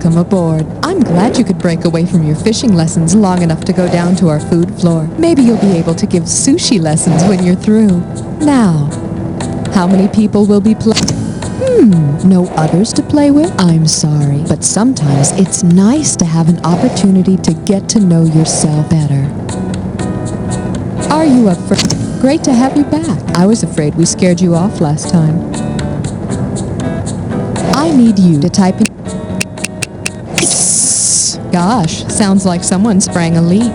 Welcome aboard. I'm glad you could break away from your fishing lessons long enough to go down to our food floor. Maybe you'll be able to give sushi lessons when you're through. Now, how many people will be no others to play with? I'm sorry, but sometimes it's nice to have an opportunity to get to know yourself better. Are you up for... Great to have you back. I was afraid we scared you off last time. I need you to type in... Gosh, sounds like someone sprang a leak.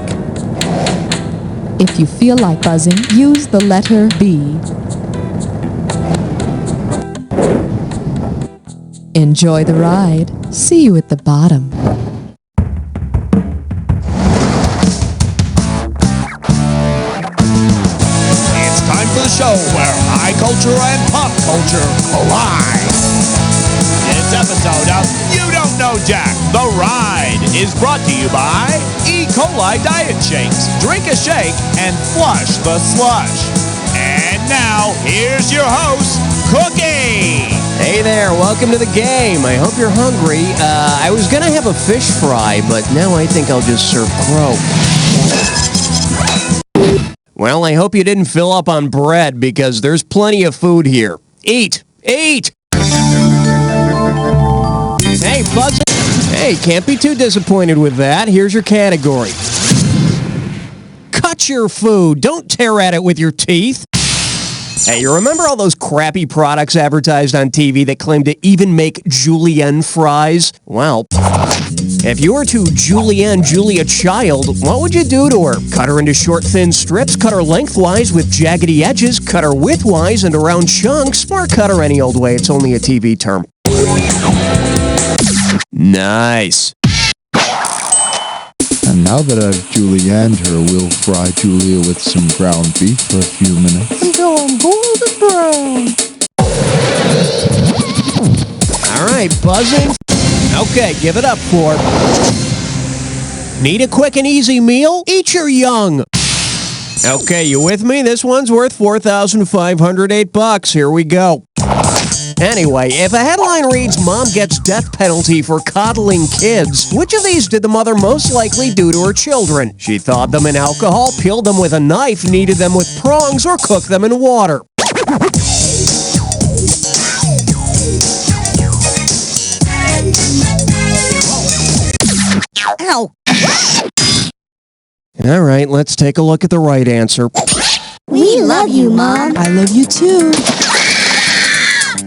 If you feel like buzzing, use the letter B. Enjoy the ride. See you at the bottom. It's time for the show where high culture and pop culture collide. This episode of You Don't Know Jack, The Ride, is brought to you by E. coli Diet Shakes. Drink a shake and flush the slush. And now, here's your host, Cookie. Hey there, welcome to the game. I hope you're hungry. I was gonna have a fish fry, but now I think I'll just serve crow. Well, I hope you didn't fill up on bread because there's plenty of food here. Eat! Eat! Hey, Buzz. Hey, can't be too disappointed with that. Here's your category. Cut your food. Don't tear at it with your teeth. Hey, you remember all those crappy products advertised on TV that claim to even make julienne fries? Well, if you were to julienne Julie a child, what would you do to her? Cut her into short, thin strips, cut her lengthwise with jaggedy edges, cut her widthwise into round chunks, or cut her any old way. It's only a TV term. Nice. And now that I've julienned her, we'll fry Julia with some ground beef for a few minutes until I'm golden brown. All right, buzzing. Okay, give it up, Ford. Need a quick and easy meal? Eat your young. Okay, you with me? This one's worth $4,508. Here we go. Anyway, if a headline reads, Mom gets death penalty for coddling kids, which of these did the mother most likely do to her children? She thawed them in alcohol, peeled them with a knife, kneaded them with prongs, or cooked them in water. Ow! All right, let's take a look at the right answer. We love you, Mom. I love you too.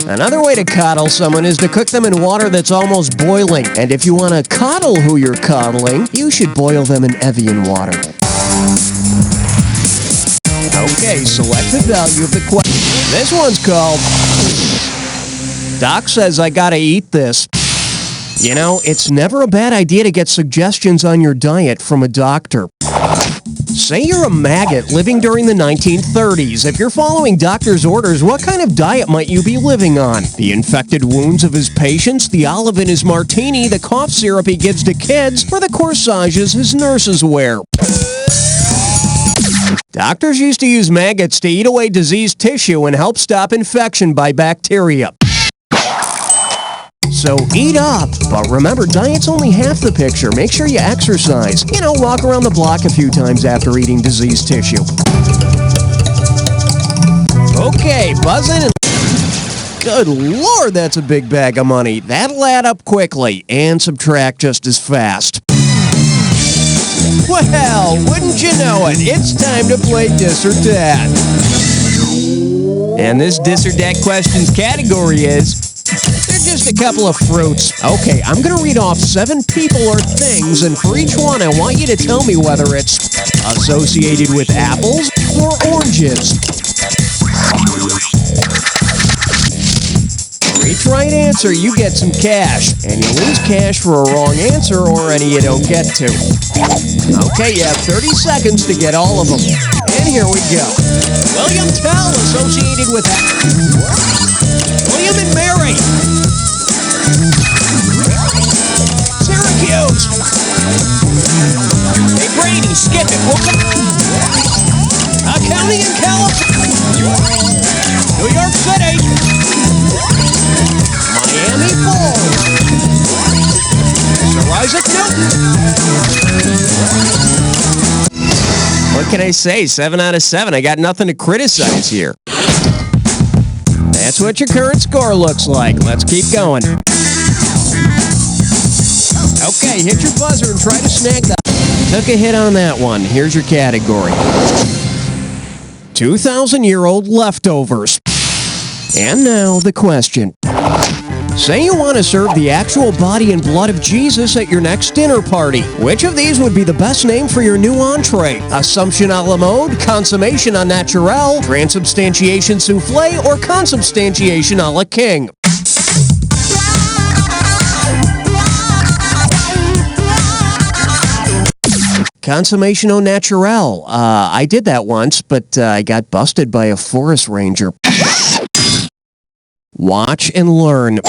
Another way to coddle someone is to cook them in water that's almost boiling. And if you want to coddle who you're coddling, you should boil them in Evian water. Okay, select the value of the question. This one's called... Doc says I gotta eat this. You know, it's never a bad idea to get suggestions on your diet from a doctor. Say you're a maggot living during the 1930s. If you're following doctor's orders, what kind of diet might you be living on? The infected wounds of his patients, the olive in his martini, the cough syrup he gives to kids, or the corsages his nurses wear? Doctors used to use maggots to eat away diseased tissue and help stop infection by bacteria. So eat up. But remember, diet's only half the picture. Make sure you exercise. You know, walk around the block a few times after eating diseased tissue. Okay, buzzing. Good Lord, that's a big bag of money. That'll add up quickly and subtract just as fast. Well, wouldn't you know it? It's time to play Dis or Dat. And this Dis or Dat questions category is... They're just a couple of fruits. Okay, I'm going to read off 7 people or things, and for each one, I want you to tell me whether it's associated with apples or oranges. For each right answer, you get some cash, and you lose cash for a wrong answer or any you don't get to. Okay, you have 30 seconds to get all of them. And here we go. William Tell, associated with apples. William and Mary. Syracuse. Hey, Brady, skip it. County in California. New York City. Miami Falls. can I say? 7 out of 7. I got nothing to criticize here. That's what your current score looks like. Let's keep going. Okay, hit your buzzer and try to snag that. Took a hit on that one. Here's your category. 2,000-year-old leftovers. And now the question. Say you want to serve the actual body and blood of Jesus at your next dinner party. Which of these would be the best name for your new entree? Assumption a la mode, consommation au naturel, transubstantiation soufflé, or consubstantiation a la king? Consommation au naturel. I did that once, but I got busted by a forest ranger. Watch and learn.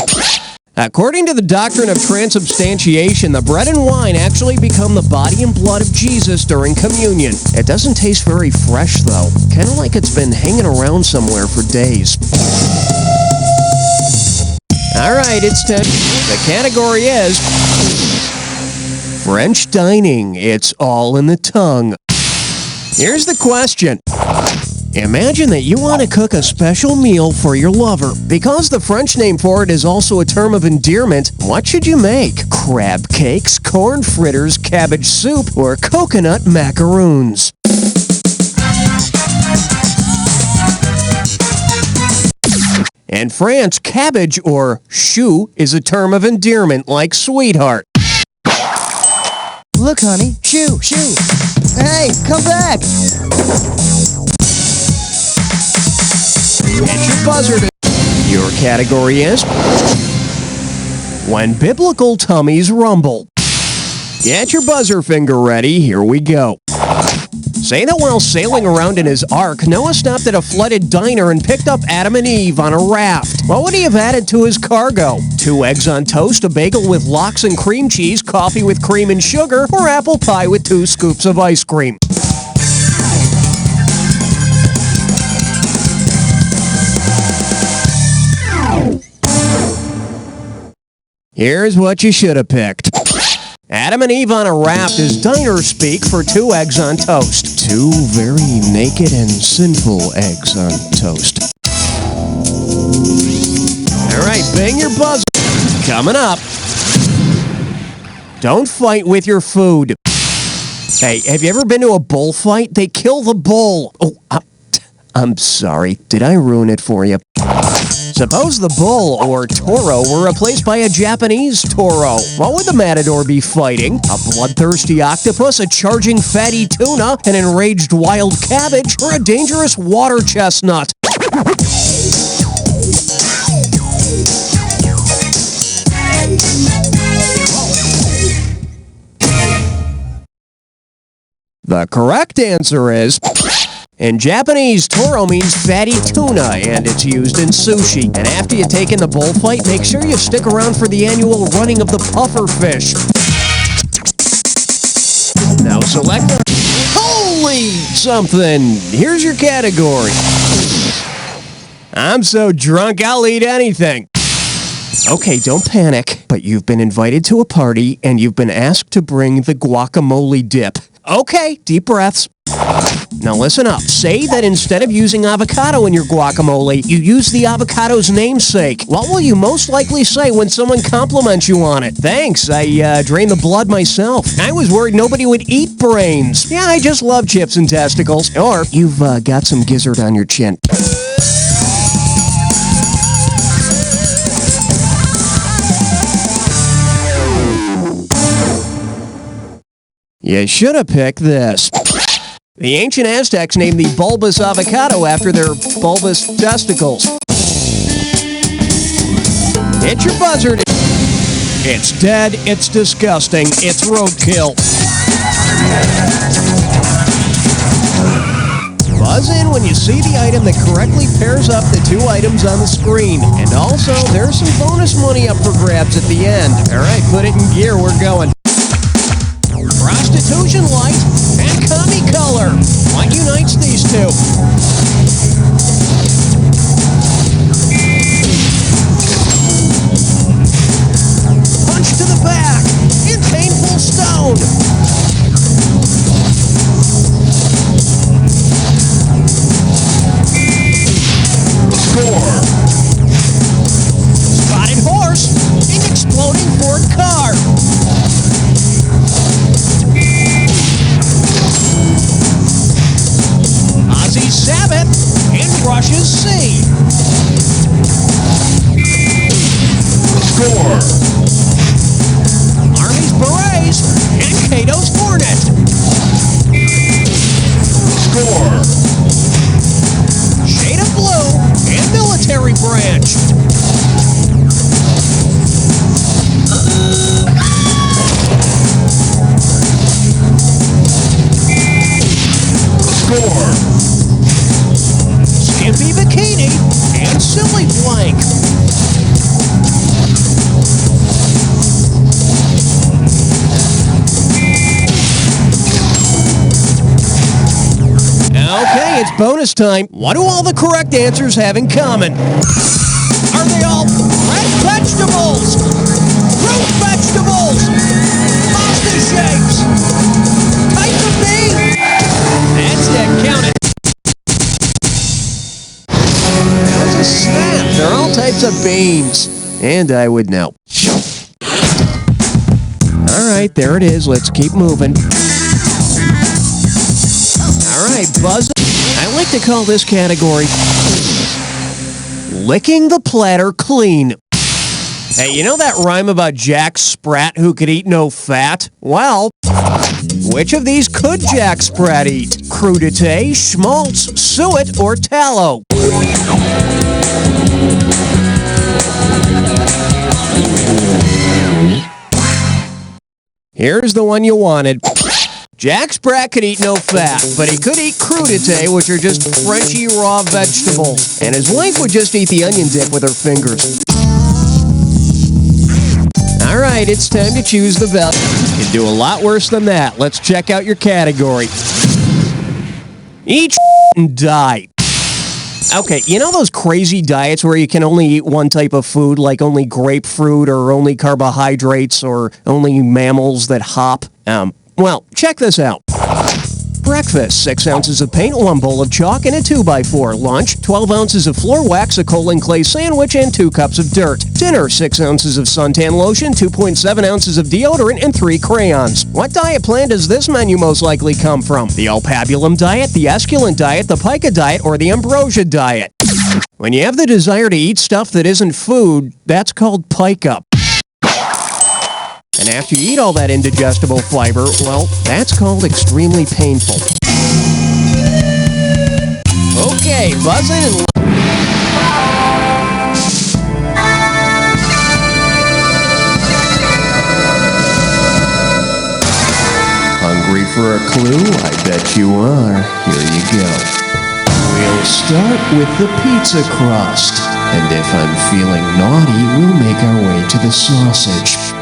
According to the doctrine of transubstantiation, the bread and wine actually become the body and blood of Jesus during communion. It doesn't taste very fresh, though. Kind of like it's been hanging around somewhere for days. All right, it's time. The category is French dining. It's all in the tongue. Here's the question. Imagine that you want to cook a special meal for your lover. Because the French name for it is also a term of endearment, what should you make? Crab cakes, corn fritters, cabbage soup, or coconut macaroons? In France, cabbage or chou is a term of endearment like sweetheart. Look, honey. Shoo, shoo. Hey, come back. Hit your buzzer. Your category is When Biblical Tummies Rumble. Get your buzzer finger ready. Here we go. Say that while sailing around in his ark, Noah stopped at a flooded diner and picked up Adam and Eve on a raft. What would he have added to his cargo? 2 eggs on toast, a bagel with lox and cream cheese, coffee with cream and sugar, or apple pie with 2 scoops of ice cream? Here's what you should have picked. Adam and Eve on a raft is diner speak for 2 eggs on toast. 2 very naked and sinful eggs on toast. All right, bang your buzzer. Coming up. Don't fight with your food. Hey, have you ever been to a bullfight? They kill the bull. Oh, I'm sorry. Did I ruin it for you? Suppose the bull, or taureau, were replaced by a Japanese taureau. What would the matador be fighting? A bloodthirsty octopus, a charging fatty tuna, an enraged wild cabbage, or a dangerous water chestnut? The correct answer is... In Japanese, toro means fatty tuna, and it's used in sushi. And after you take in the bullfight, make sure you stick around for the annual running of the puffer fish. Now select the... Holy something! Here's your category. I'm so drunk, I'll eat anything. Okay, don't panic, but you've been invited to a party, and you've been asked to bring the guacamole dip. Okay, deep breaths. Now listen up. Say that instead of using avocado in your guacamole, you use the avocado's namesake. What will you most likely say when someone compliments you on it? Thanks, I drained the blood myself. I was worried nobody would eat brains. Yeah, I just love chips and testicles. Or, you've got some gizzard on your chin. You should have picked this. The ancient Aztecs named the bulbous avocado after their bulbous testicles. Hit your buzzer. It's dead, it's disgusting, it's roadkill. Buzz in when you see the item that correctly pairs up the 2 items on the screen. And also, there's some bonus money up for grabs at the end. All right, put it in gear, we're going. Prostitution light and commie color. What unites these 2? Punch to the back in painful stone. Jersey Sabbath and Russia's C. Score. Army's Berets and Cato's Hornet. Score. Shade of Blue and Military Branch. Score. Skimpy Bikini and Silly Blank. Okay, it's bonus time. What do all the correct answers have in common? Are they all red vegetables? Fruit vegetables? Pasta shapes? Type of bean? That's it, count it. That was a snap. They're all types of beans. And I would know. All right, there it is. Let's keep moving. All right, Buzz. I like to call this category licking the platter clean. Hey, you know that rhyme about Jack Sprat who could eat no fat? Well, which of these could Jack Sprat eat? Crudité, schmaltz, suet, or tallow? Here's the one you wanted. Jack Sprat could eat no fat, but he could eat crudité, which are just crunchy raw vegetables. And his wife would just eat the onion dip with her fingers. All right, it's time to choose the best. You can do a lot worse than that. Let's check out your category. Eat and die. Okay, you know those crazy diets where you can only eat one type of food, like only grapefruit or only carbohydrates or only mammals that hop? Well, check this out. Breakfast, 6 ounces of paint, 1 bowl of chalk, and a 2x4. Lunch, 12 ounces of floor wax, a coal and clay sandwich, and 2 cups of dirt. Dinner, 6 ounces of suntan lotion, 2.7 ounces of deodorant, and 3 crayons. What diet plan does this menu most likely come from? The Alpabulum diet, the Esculent diet, the Pica diet, or the Ambrosia diet? When you have the desire to eat stuff that isn't food, that's called pica. And after you eat all that indigestible fiber, well, that's called extremely painful. Okay, buzzing and... Hungry for a clue? I bet you are. Here you go. We'll start with the pizza crust. And if I'm feeling naughty, we'll make our way to the sausage.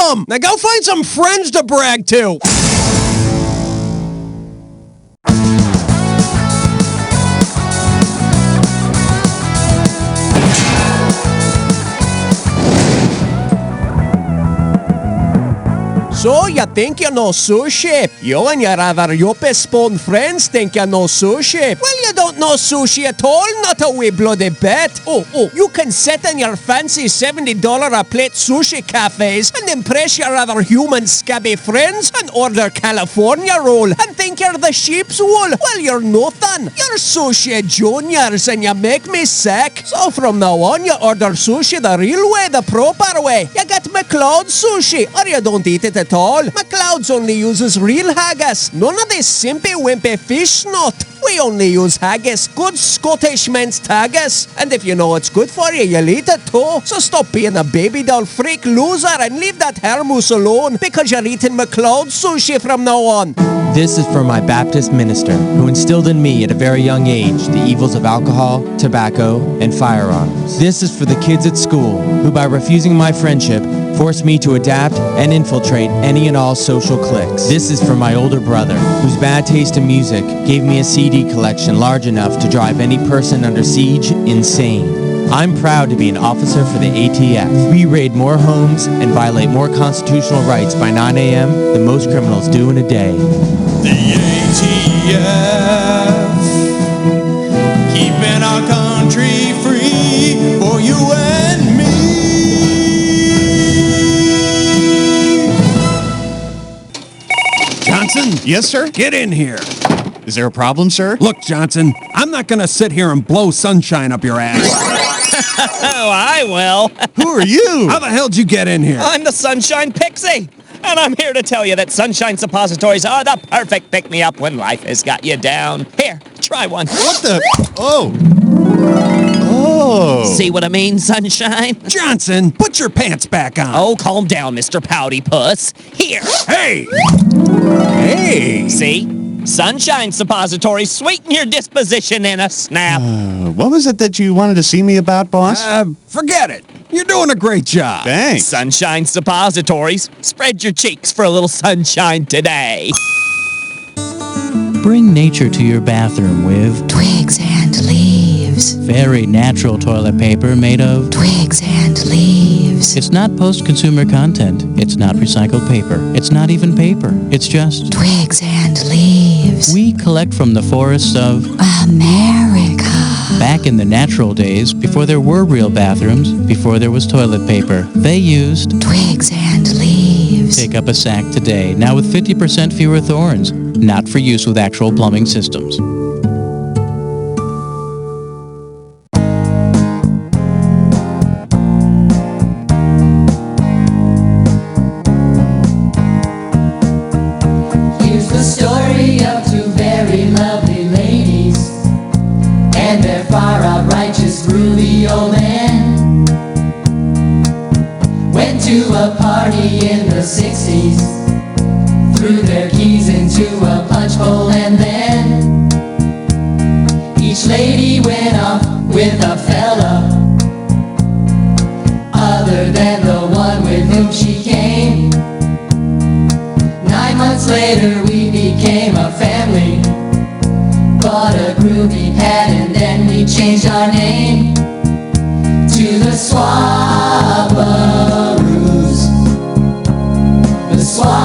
awesome! Now go find some friends to brag to. So, you think you know sushi? You and your other yuppie-spawn friends think you know sushi. Well, you don't know sushi at all, not a wee bloody bit. Oh, you can sit in your fancy $70 a plate sushi cafes and impress your other human scabby friends and order California roll and think you're the sheep's wool. Well, you're nothing. You're sushi juniors and you make me sick. So from now on, you order sushi the real way, the proper way. You get McLeod sushi, or you don't eat it at all. McLeod's only uses real haggis. None of this simpy wimpy fish snot. We only use haggis. Good Scottish minced haggis. And if you know it's good for you, you'll eat it too. So stop being a baby doll freak loser and leave that hair mousse alone because you're eating McLeod sushi from now on. This is for my Baptist minister, who instilled in me at a very young age the evils of alcohol, tobacco, and firearms. This is for the kids at school, who by refusing my friendship, forced me to adapt and infiltrate any and all social cliques. This is for my older brother, whose bad taste in music gave me a CD collection large enough to drive any person under siege insane. I'm proud to be an officer for the ATF. We raid more homes and violate more constitutional rights by 9 a.m. than most criminals do in a day. The ATF, keeping our country free for you and me. Johnson? Yes, sir? Get in here. Is there a problem, sir? Look, Johnson, I'm not going to sit here and blow sunshine up your ass. Oh, I will. Who are you? How the hell did you get in here? I'm the Sunshine Pixie. And I'm here to tell you that Sunshine Suppositories are the perfect pick-me-up when life has got you down. Here, try one. What the? Oh. Oh. See what I mean, Sunshine? Johnson, put your pants back on. Oh, calm down, Mr. Pouty Puss. Here. Hey. Hey. See? Sunshine Suppositories sweeten your disposition in a snap. What was it that you wanted to see me about, boss? Forget it. You're doing a great job. Thanks. Sunshine Suppositories. Spread your cheeks for a little sunshine today. Bring nature to your bathroom with Twigs and leaves. very natural toilet paper made of Twigs and leaves. It's not post-consumer content. It's not recycled paper. It's not even paper. It's just Twigs and leaves. we collect from the forests of America. back in the natural days, before there were real bathrooms, before there was toilet paper. They used Twigs and leaves. pick up a sack today, now with 50% fewer thorns, not for use with actual plumbing systems. Here's the story of two very lovely ladies and their far-out righteous groovy old man. Went to a party in the 60s, threw their keys into a punch bowl, and then each lady went off with a fella other than the one with whom she came. 9 months later we became a family, bought a groovy pad, and then we changed our name to the Swabbaroos. The Swabbaroos.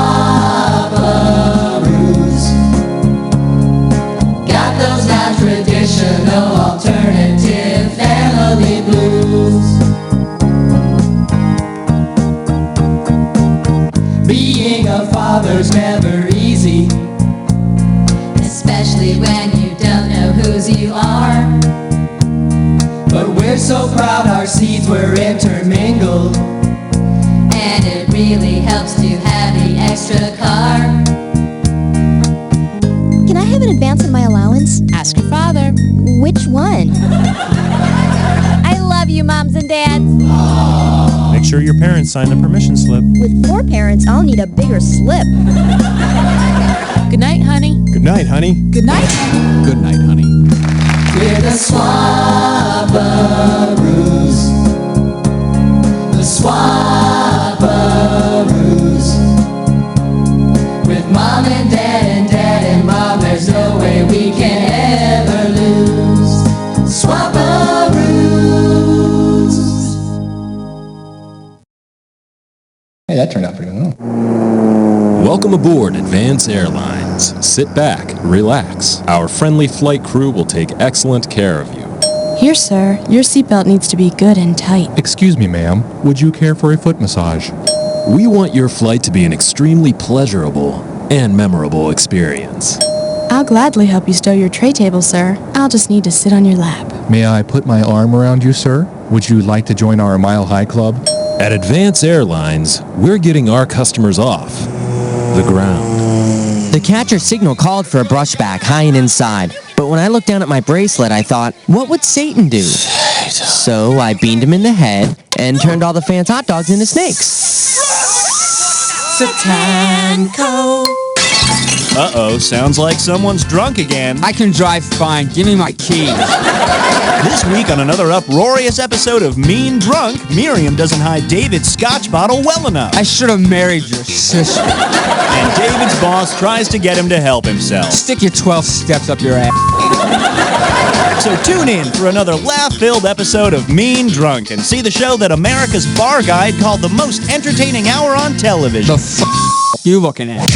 Got those non-traditional alternative family blues. Being a father's never easy, especially when you don't know whose you are. But we're so proud our seeds were intermingled, and it really helps to have the extra car. Can I have an advance on my allowance? Ask your father. Which one? I love you, moms and dads. Make sure your parents sign the permission slip. With 4 parents, I'll need a bigger slip. Good night, honey. Good night, honey. Good night, honey. Good night, honey. We're the Swabbaroos. The Swabbaroos. aboard Advance Airlines. Sit back, relax. Our friendly flight crew will take excellent care of you. Here, sir. Your seatbelt needs to be good and tight. Excuse me, ma'am. Would you care for a foot massage? We want your flight to be an extremely pleasurable and memorable experience. I'll gladly help you stow your tray table, sir. I'll just need to sit on your lap. May I put my arm around you, sir? Would you like to join our Mile High Club? At Advance Airlines, we're getting our customers off the ground. The catcher signal called for a brushback high and inside. But when I looked down at my bracelet, I thought, what would Satan do? So I beamed him in the head and turned all the fans' hot dogs into snakes. Satanko. Uh-oh, sounds like someone's drunk again. I can drive fine. Give me my key. This week on another uproarious episode of Mean Drunk, Miriam doesn't hide David's scotch bottle well enough. I should have married your sister. And David's boss tries to get him to help himself. Stick your 12 steps up your ass. So tune in for another laugh-filled episode of Mean Drunk and see the show that America's Bar Guide called the most entertaining hour on television. The f*** you looking at?